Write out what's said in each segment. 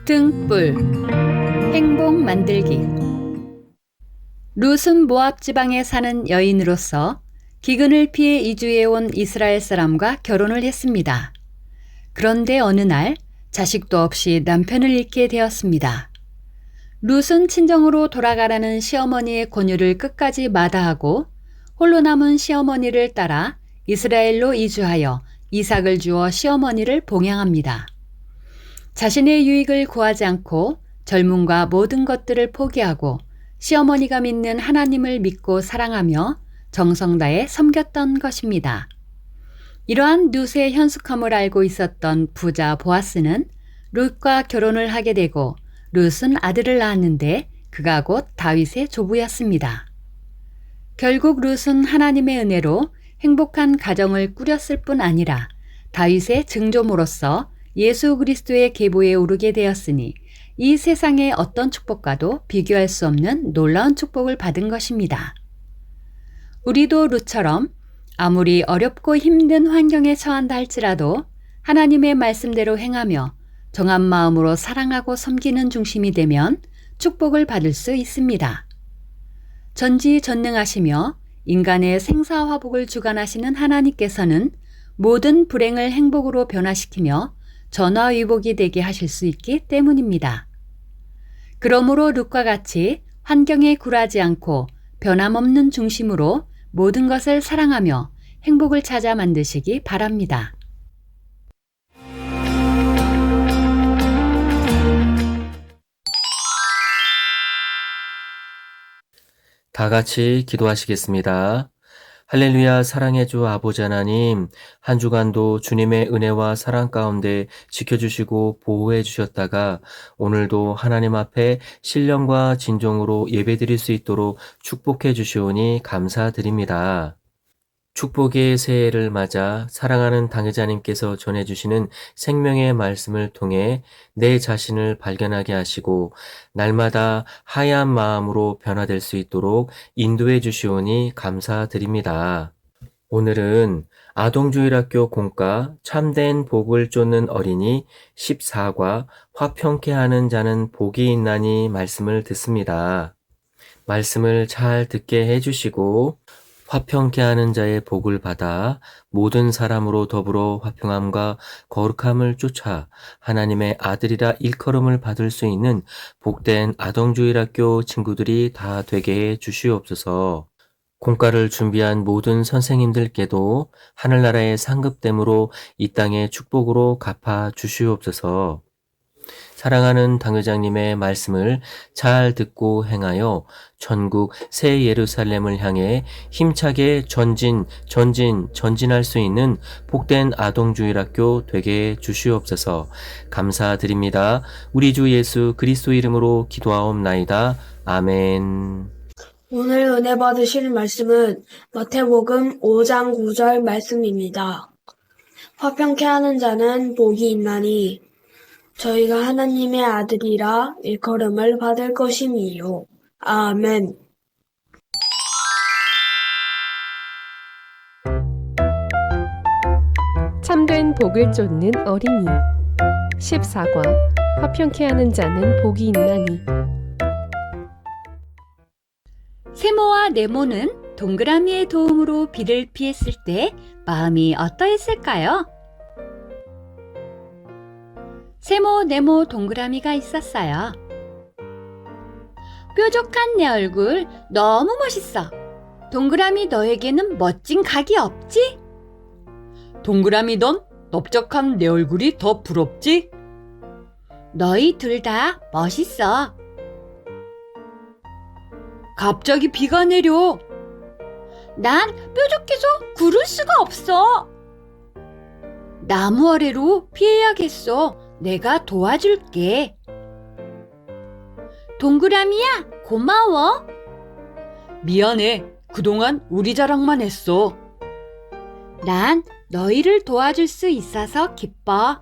등불, 행복 만들기. 룻은 모압 지방에 사는 여인으로서 기근을 피해 이주해온 이스라엘 사람과 결혼을 했습니다. 그런데 어느 날 자식도 없이 남편을 잃게 되었습니다. 룻은 친정으로 돌아가라는 시어머니의 권유를 끝까지 마다하고 홀로 남은 시어머니를 따라 이스라엘로 이주하여 이삭을 주어 시어머니를 봉양합니다. 자신의 유익을 구하지 않고 젊음과 모든 것들을 포기하고 시어머니가 믿는 하나님을 믿고 사랑하며 정성 다해 섬겼던 것입니다. 이러한 룻의 현숙함을 알고 있었던 부자 보아스는 룻과 결혼을 하게 되고 룻은 아들을 낳았는데 그가 곧 다윗의 조부였습니다. 결국 룻은 하나님의 은혜로 행복한 가정을 꾸렸을 뿐 아니라 다윗의 증조모로서 예수 그리스도의 계보에 오르게 되었으니 이 세상의 어떤 축복과도 비교할 수 없는 놀라운 축복을 받은 것입니다. 우리도 룻처럼 아무리 어렵고 힘든 환경에 처한다 할지라도 하나님의 말씀대로 행하며 정한 마음으로 사랑하고 섬기는 중심이 되면 축복을 받을 수 있습니다. 전지전능하시며 인간의 생사화복을 주관하시는 하나님께서는 모든 불행을 행복으로 변화시키며 전화위복이 되게 하실 수 있기 때문입니다. 그러므로 룻과 같이 환경에 굴하지 않고 변함없는 중심으로 모든 것을 사랑하며 행복을 찾아 만드시기 바랍니다. 다 같이 기도하시겠습니다. 할렐루야. 사랑의 주 아버지 하나님, 한 주간도 주님의 은혜와 사랑 가운데 지켜주시고 보호해 주셨다가 오늘도 하나님 앞에 신령과 진정으로 예배드릴 수 있도록 축복해 주시오니 감사드립니다. 축복의 새해를 맞아 사랑하는 당회자님께서 전해주시는 생명의 말씀을 통해 내 자신을 발견하게 하시고 날마다 하얀 마음으로 변화될 수 있도록 인도해 주시오니 감사드립니다. 오늘은 아동주일학교 공과 참된 복을 쫓는 어린이 14과 화평케 하는 자는 복이 있나니 말씀을 듣습니다. 말씀을 잘 듣게 해주시고 화평케 하는 자의 복을 받아 모든 사람으로 더불어 화평함과 거룩함을 쫓아 하나님의 아들이라 일컬음을 받을 수 있는 복된 아동주일학교 친구들이 다 되게 해 주시옵소서. 공과를 준비한 모든 선생님들께도 하늘나라의 상급됨으로 이 땅의 축복으로 갚아 주시옵소서. 사랑하는 당회장님의 말씀을 잘 듣고 행하여 천국 새 예루살렘을 향해 힘차게 전진할 수 있는 복된 아동주일학교 되게 해 주시옵소서. 감사드립니다. 우리 주 예수 그리스도 이름으로 기도하옵나이다. 아멘. 오늘 은혜 받으실 말씀은 마태복음 5장 9절 말씀입니다. 화평케 하는 자는 복이 있나니 저희가 하나님의 아들이라 일컬음을 받을 것임이요. 아멘. 참된 복을 쫓는 어린이 14과 화평케 하는 자는 복이 있나니. 세모와 네모는 동그라미의 도움으로 비를 피했을 때 마음이 어떠했을까요? 세모, 네모 동그라미가 있었어요. 뾰족한 내 얼굴 너무 멋있어. 동그라미 너에게는 멋진 각이 없지? 동그라미 넌 넓적한 내 얼굴이 더 부럽지? 너희 둘 다 멋있어. 갑자기 비가 내려. 난 뾰족해서 구를 수가 없어. 나무 아래로 피해야겠어. 내가 도와줄게. 동그라미야, 고마워. 미안해. 그동안 우리 자랑만 했어. 난 너희를 도와줄 수 있어서 기뻐.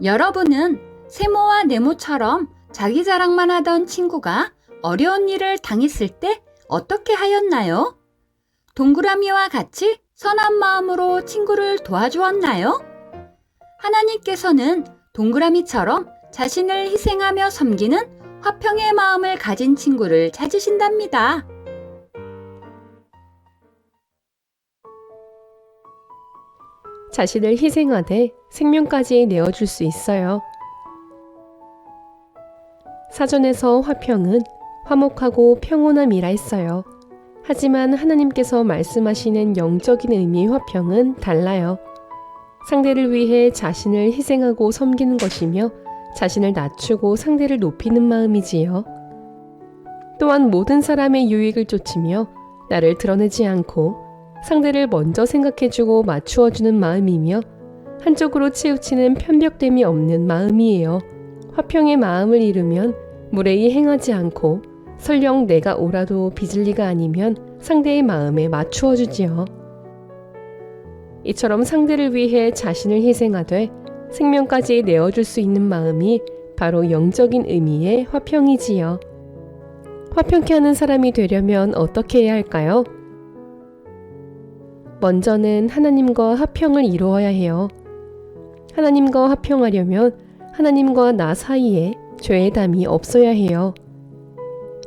여러분은 세모와 네모처럼 자기 자랑만 하던 친구가 어려운 일을 당했을 때 어떻게 하였나요? 동그라미와 같이 선한 마음으로 친구를 도와주었나요? 하나님께서는 동그라미처럼 자신을 희생하며 섬기는 화평의 마음을 가진 친구를 찾으신답니다. 자신을 희생하되 생명까지 내어줄 수 있어요. 사전에서 화평은 화목하고 평온함이라 했어요. 하지만 하나님께서 말씀하시는 영적인 의미의 화평은 달라요. 상대를 위해 자신을 희생하고 섬기는 것이며 자신을 낮추고 상대를 높이는 마음이지요. 또한 모든 사람의 유익을 쫓으며 나를 드러내지 않고 상대를 먼저 생각해주고 맞추어주는 마음이며 한쪽으로 치우치는 편벽됨이 없는 마음이에요. 화평의 마음을 이루면 무례히 행하지 않고 설령 내가 옳아도 빚을 리가 아니면 상대의 마음에 맞추어주지요. 이처럼 상대를 위해 자신을 희생하되 생명까지 내어줄 수 있는 마음이 바로 영적인 의미의 화평이지요. 화평케 하는 사람이 되려면 어떻게 해야 할까요? 먼저는 하나님과 화평을 이루어야 해요. 하나님과 화평하려면 하나님과 나 사이에 죄의 담이 없어야 해요.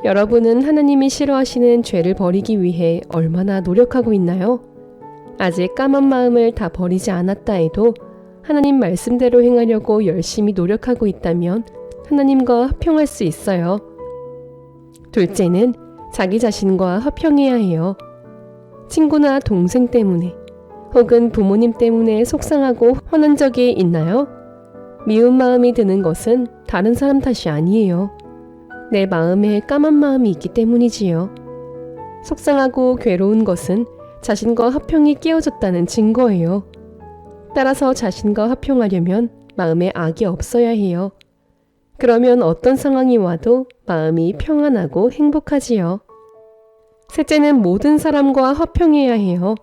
여러분은 하나님이 싫어하시는 죄를 버리기 위해 얼마나 노력하고 있나요? 아직 까만 마음을 다 버리지 않았다 해도 하나님 말씀대로 행하려고 열심히 노력하고 있다면 하나님과 화평할 수 있어요. 둘째는 자기 자신과 화평해야 해요. 친구나 동생 때문에 혹은 부모님 때문에 속상하고 화난 적이 있나요? 미운 마음이 드는 것은 다른 사람 탓이 아니에요. 내 마음에 까만 마음이 있기 때문이지요. 속상하고 괴로운 것은 자신과 화평이 깨어졌다는 증거예요. 따라서 자신과 화평하려면 마음에 악이 없어야 해요. 그러면 어떤 상황이 와도 마음이 평안하고 행복하지요. 셋째는 모든 사람과 화평해야 해요.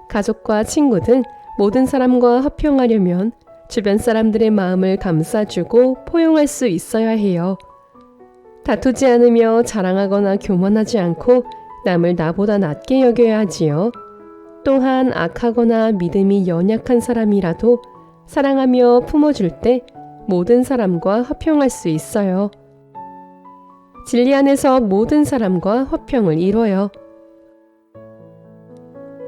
가족과 친구 등 모든 사람과 화평하려면 주변 사람들의 마음을 감싸주고 포용할 수 있어야 해요. 다투지 않으며 자랑하거나 교만하지 않고 남을 나보다 낮게 여겨야 하지요. 또한 악하거나 믿음이 연약한 사람이라도 사랑하며 품어줄 때 모든 사람과 화평할 수 있어요. 진리 안에서 모든 사람과 화평을 이뤄요.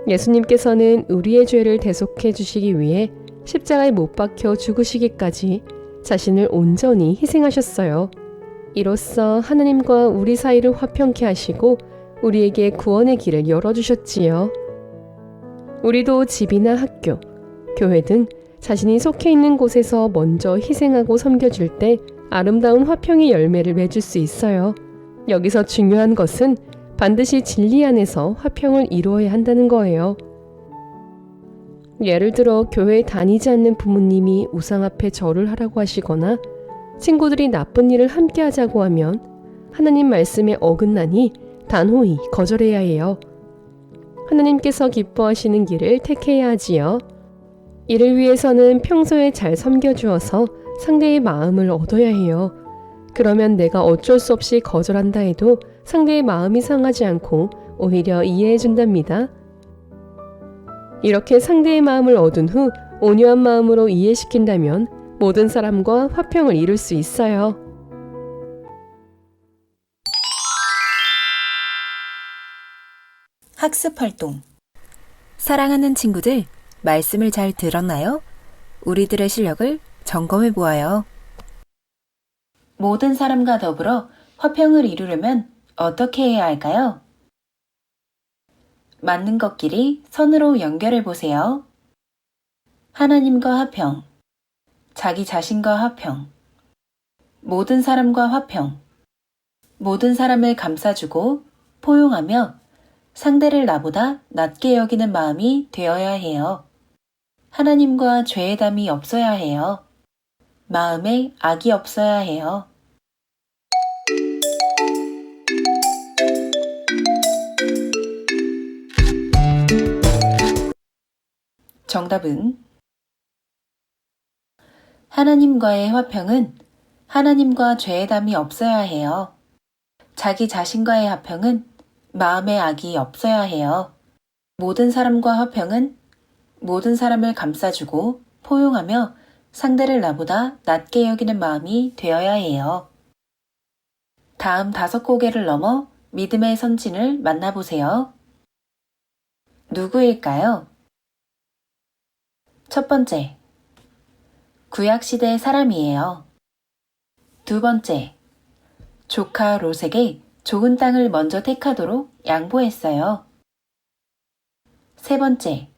예수님께서는 우리의 죄를 대속해 주시기 위해 십자가에 못 박혀 죽으시기까지 자신을 온전히 희생하셨어요. 이로써 하나님과 우리 사이를 화평케 하시고 우리에게 구원의 길을 열어주셨지요. 우리도 집이나 학교, 교회 등 자신이 속해 있는 곳에서 먼저 희생하고 섬겨줄 때 아름다운 화평의 열매를 맺을 수 있어요. 여기서 중요한 것은 반드시 진리 안에서 화평을 이루어야 한다는 거예요. 예를 들어 교회에 다니지 않는 부모님이 우상 앞에 절을 하라고 하시거나 친구들이 나쁜 일을 함께 하자고 하면 하나님 말씀에 어긋나니 단호히 거절해야 해요. 하나님께서 기뻐하시는 길을 택해야 하지요. 이를 위해서는 평소에 잘 섬겨주어서 상대의 마음을 얻어야 해요. 그러면 내가 어쩔 수 없이 거절한다 해도 상대의 마음이 상하지 않고 오히려 이해해 준답니다. 이렇게 상대의 마음을 얻은 후 온유한 마음으로 이해시킨다면 모든 사람과 화평을 이룰 수 있어요. 학습 활동. 사랑하는 친구들, 말씀을 잘 들었나요? 우리들의 실력을 점검해 보아요. 모든 사람과 더불어 화평을 이루려면 어떻게 해야 할까요? 맞는 것끼리 선으로 연결해 보세요. 하나님과 화평, 자기 자신과 화평, 모든 사람과 화평, 모든 사람을 감싸주고 포용하며 상대를 나보다 낮게 여기는 마음이 되어야 해요. 하나님과 죄의 담이 없어야 해요. 마음에 악이 없어야 해요. 정답은 하나님과의 화평은 하나님과 죄의 담이 없어야 해요. 자기 자신과의 화평은 마음에 악이 없어야 해요. 모든 사람과 화평은 모든 사람을 감싸주고 포용하며 상대를 나보다 낮게 여기는 마음이 되어야 해요. 다음 5고개를 넘어 믿음의 선진을 만나보세요. 누구일까요? 첫 번째, 구약시대 사람이에요. 두 번째, 조카 롯에게 좋은 땅을 먼저 택하도록 양보했어요. 세 번째,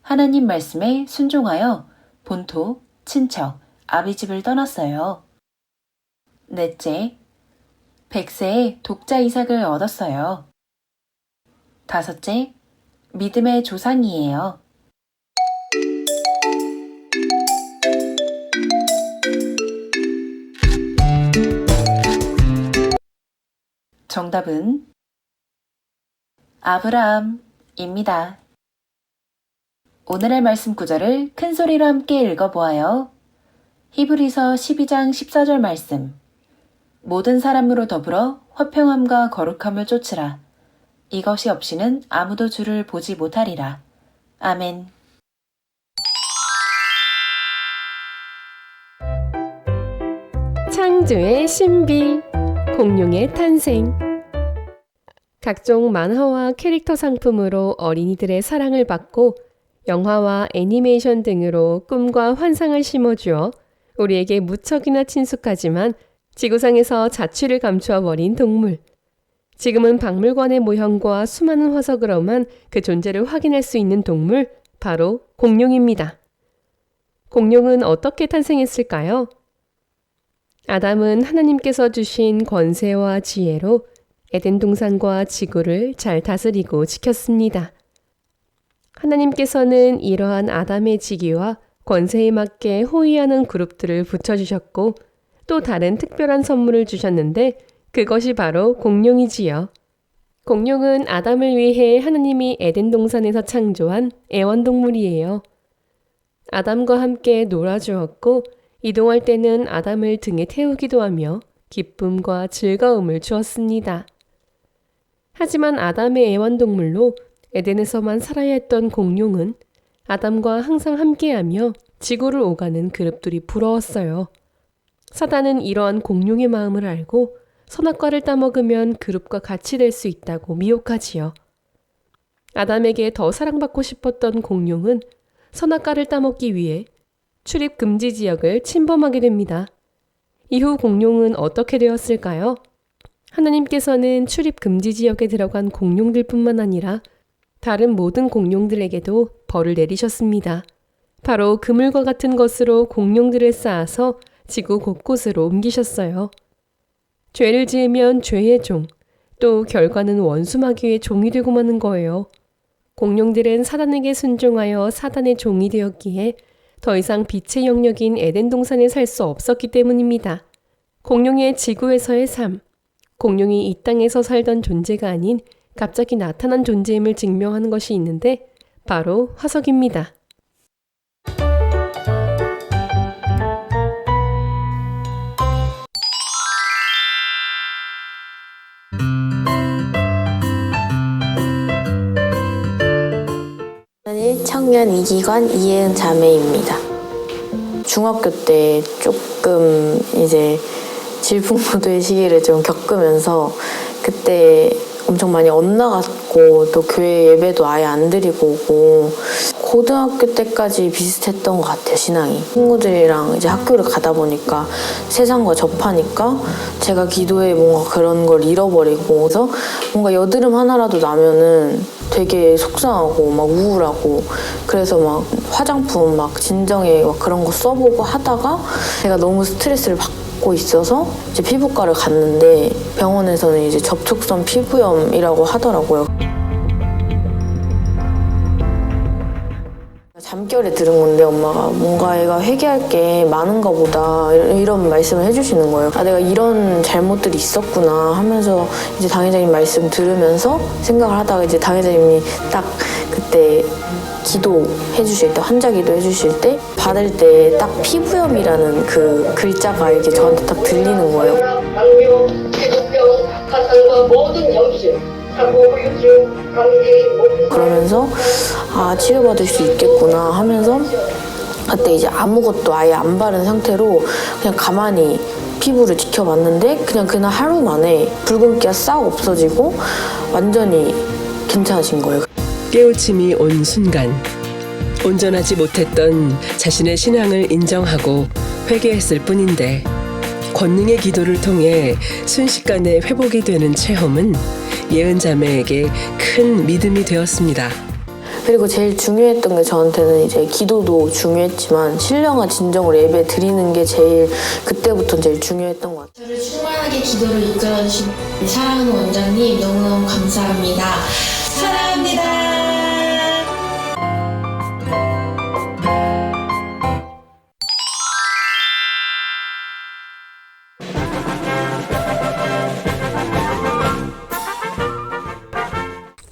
하나님 말씀에 순종하여 본토, 친척, 아비집을 떠났어요. 넷째, 100세에 독자 이삭을 얻었어요. 다섯째, 믿음의 조상이에요. 정답은 아브라함입니다. 오늘의 말씀 구절을 큰 소리로 함께 읽어보아요. 히브리서 12장 14절 말씀. 모든 사람으로 더불어 화평함과 거룩함을 쫓으라. 이것이 없이는 아무도 주를 보지 못하리라. 아멘. 창조의 신비, 공룡의 탄생. 각종 만화와 캐릭터 상품으로 어린이들의 사랑을 받고 영화와 애니메이션 등으로 꿈과 환상을 심어주어 우리에게 무척이나 친숙하지만 지구상에서 자취를 감추어 버린 동물. 지금은 박물관의 모형과 수많은 화석으로만 그 존재를 확인할 수 있는 동물, 바로 공룡입니다. 공룡은 어떻게 탄생했을까요? 아담은 하나님께서 주신 권세와 지혜로 에덴 동산과 지구를 잘 다스리고 지켰습니다. 하나님께서는 이러한 아담의 직위와 권세에 맞게 호위하는 그룹들을 붙여주셨고 또 다른 특별한 선물을 주셨는데 그것이 바로 공룡이지요. 공룡은 아담을 위해 하나님이 에덴 동산에서 창조한 애완동물이에요. 아담과 함께 놀아주었고 이동할 때는 아담을 등에 태우기도 하며 기쁨과 즐거움을 주었습니다. 하지만 아담의 애완동물로 에덴에서만 살아야 했던 공룡은 아담과 항상 함께하며 지구를 오가는 그룹들이 부러웠어요. 사단은 이러한 공룡의 마음을 알고 선악과를 따먹으면 그룹과 같이 될 수 있다고 미혹하지요. 아담에게 더 사랑받고 싶었던 공룡은 선악과를 따먹기 위해 출입 금지 지역을 침범하게 됩니다. 이후 공룡은 어떻게 되었을까요? 하나님께서는 출입 금지 지역에 들어간 공룡들뿐만 아니라 다른 모든 공룡들에게도 벌을 내리셨습니다. 바로 그물과 같은 것으로 공룡들을 쌓아서 지구 곳곳으로 옮기셨어요. 죄를 지으면 죄의 종, 또 결과는 원수마귀의 종이 되고 마는 거예요. 공룡들은 사단에게 순종하여 사단의 종이 되었기에 더 이상 빛의 영역인 에덴 동산에 살 수 없었기 때문입니다. 공룡의 지구에서의 삶, 공룡이 이 땅에서 살던 존재가 아닌 갑자기 나타난 존재임을 증명하는 것이 있는데 바로 화석입니다. 청년 이기관 이혜은 자매입니다. 중학교 때 조금 이제 질풍노도의 시기를 좀 겪으면서 그때 엄청 많이 엇나갔고 또 교회 예배도 아예 안 드리고 오고 고등학교 때까지 비슷했던 것 같아요, 신앙이. 친구들이랑 이제 학교를 가다 보니까 세상과 접하니까 제가 기도에 뭔가 그런 걸 잃어버리고 그래서 뭔가 여드름 하나라도 나면은 되게 속상하고 막 우울하고 그래서 막 화장품 막 진정에 막 그런 거 써보고 하다가 제가 너무 스트레스를 받고 있어서 이제 피부과를 갔는데 병원에서는 이제 접촉성 피부염이라고 하더라고요. 잠결에 들은 건데 엄마가 뭔가 애가 회개할 게 많은가 보다 이런 말씀을 해주시는 거예요. 아, 내가 이런 잘못들이 있었구나 하면서 이제 당회장님 말씀 들으면서 생각을 하다가 이제 당회장님이 딱 그때 기도해 주실 때, 환자 기도해 주실 때 받을 때 딱 피부염이라는 그 글자가 이렇게 저한테 딱 들리는 거예요. 당뇨, 피부병, 가산과 모든 염증, 그러면서 아, 치료받을 수 있겠구나 하면서 그때 이제 아무것도 아예 안 바른 상태로 그냥 가만히 피부를 지켜봤는데 그냥 그날 하루 만에 붉은기가 싹 없어지고 완전히 괜찮아진 거예요. 깨우침이 온 순간 온전하지 못했던 자신의 신앙을 인정하고 회개했을 뿐인데 권능의 기도를 통해 순식간에 회복이 되는 체험은 예은 자매에게 큰 믿음이 되었습니다. 그리고 제일 중요했던 게 저한테는 이제 기도도 중요했지만 신령한 진정으로 예배 드리는 게 제일 그때부터 제일 중요했던 것 같아요. 저를 충만하게 기도를 이끌어주신 사랑하는 원장님 너무너무 감사합니다. 사랑합니다.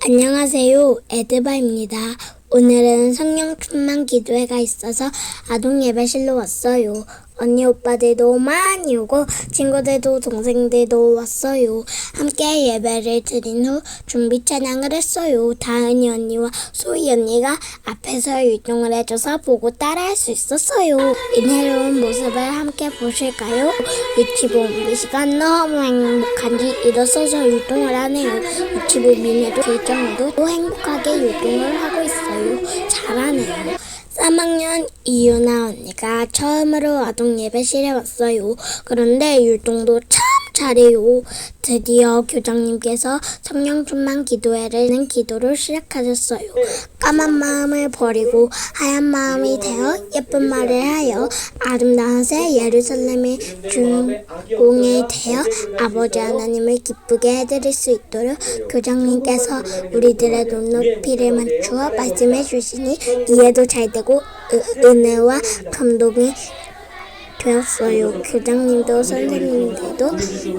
안녕하세요. 에드바입니다. 오늘은 성령 충만 기도회가 있어서 아동 예배실로 왔어요. 언니 오빠들도 많이 오고 친구들도 동생들도 왔어요. 함께 예배를 드린 후 준비 찬양을 했어요. 다은이 언니와 소희 언니가 앞에서 율동을 해줘서 보고 따라할 수 있었어요. 은혜로운 모습을 함께 보실까요? 유치부 시간 너무 행복한지 일어서서 율동을 하네요. 유치부 미네도 길정으로 또 행복하게 율동을 하고 있어요. 잘하네요. 3학년 이유나 언니가 처음으로 아동 예배실에 왔어요. 그런데 율동도 참 잘해요. 드디어 교장님께서 성령 충만 기도회라는 기도를 시작하셨어요. 까만 마음을 버리고 하얀 마음이 되어 예쁜 말을 하여 아름다운 새 예루살렘의 주인공이 되어 아버지 하나님을 기쁘게 해드릴 수 있도록 교장님께서 우리들의 눈높이를 맞추어 말씀해 주시니 이해도 잘 되고 은혜와 감동이 되었어요. 교장님도 선생님들도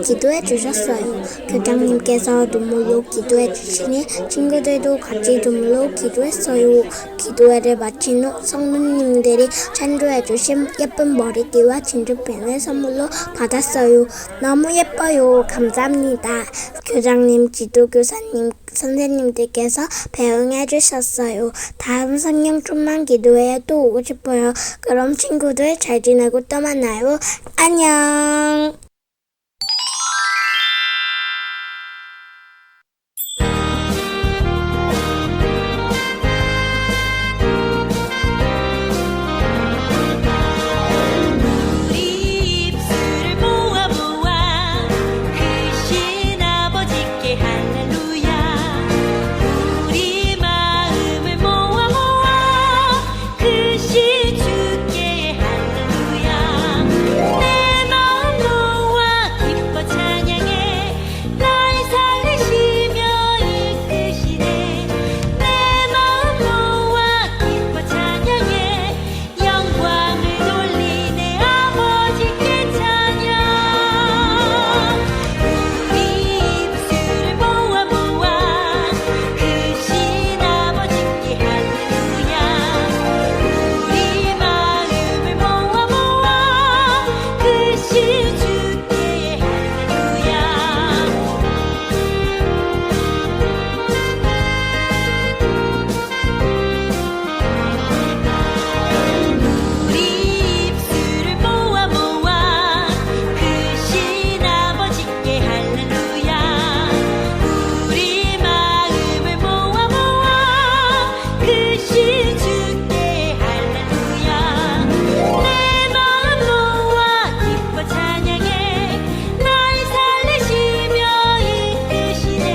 기도해 주셨어요. 교장님께서 눈물로 기도해 주시니 친구들도 같이 눈물로 기도했어요. 기도회를 마친 후 성도님들이 찬조해 주신 예쁜 머리띠와 진주펜을 선물로 받았어요. 너무 예뻐요. 감사합니다. 교장님, 지도교사님, 선생님들께서 배웅해 주셨어요. 다음 성령 충만 기도회에 또 오고 싶어요. 그럼 친구들 잘 지내고 또 만나요. 안녕. 우리 입술을 모아 모아 크신 아버지께 할렐루야. 우리 마음을 모아 모아 크신 주께 할렐루야. 내 마음 모아 기뻐 찬양해. 날 살리시며 이끄시네. 내 마음 모아 기뻐 찬양해. 영광을 돌리네 아버지께 찬양. 우리 입술을 모아 모아 크신 아버지께 할렐루야. 우리 마음을 모아 모아 크신 주께 할렐루야. 우리 입술을 모아 모아 크신 아버지께 할렐루야. 우리 마음을 모아 모아 크신 주께 할렐루야. 내 마음 모아 기뻐 찬양해. 날 살리시며 이끄시네.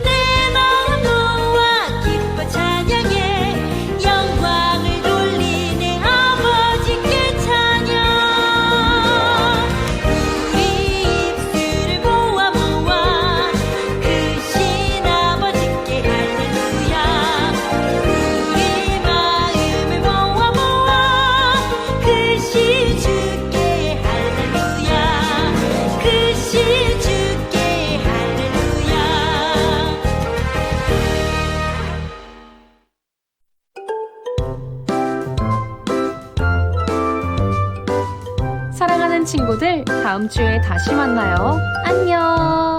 내 마음 모아 기뻐 찬양해. 영광을 돌리네 아버지께 찬양. 우리 입술을 모아 모아 크신 아버지께 할렐루야. 우리 마음을 모아 모아 크신 주께 할렐루야. 크신 주께 할렐루야. 사랑하는 친구들, 다음 주에 다시 만나요. 안녕.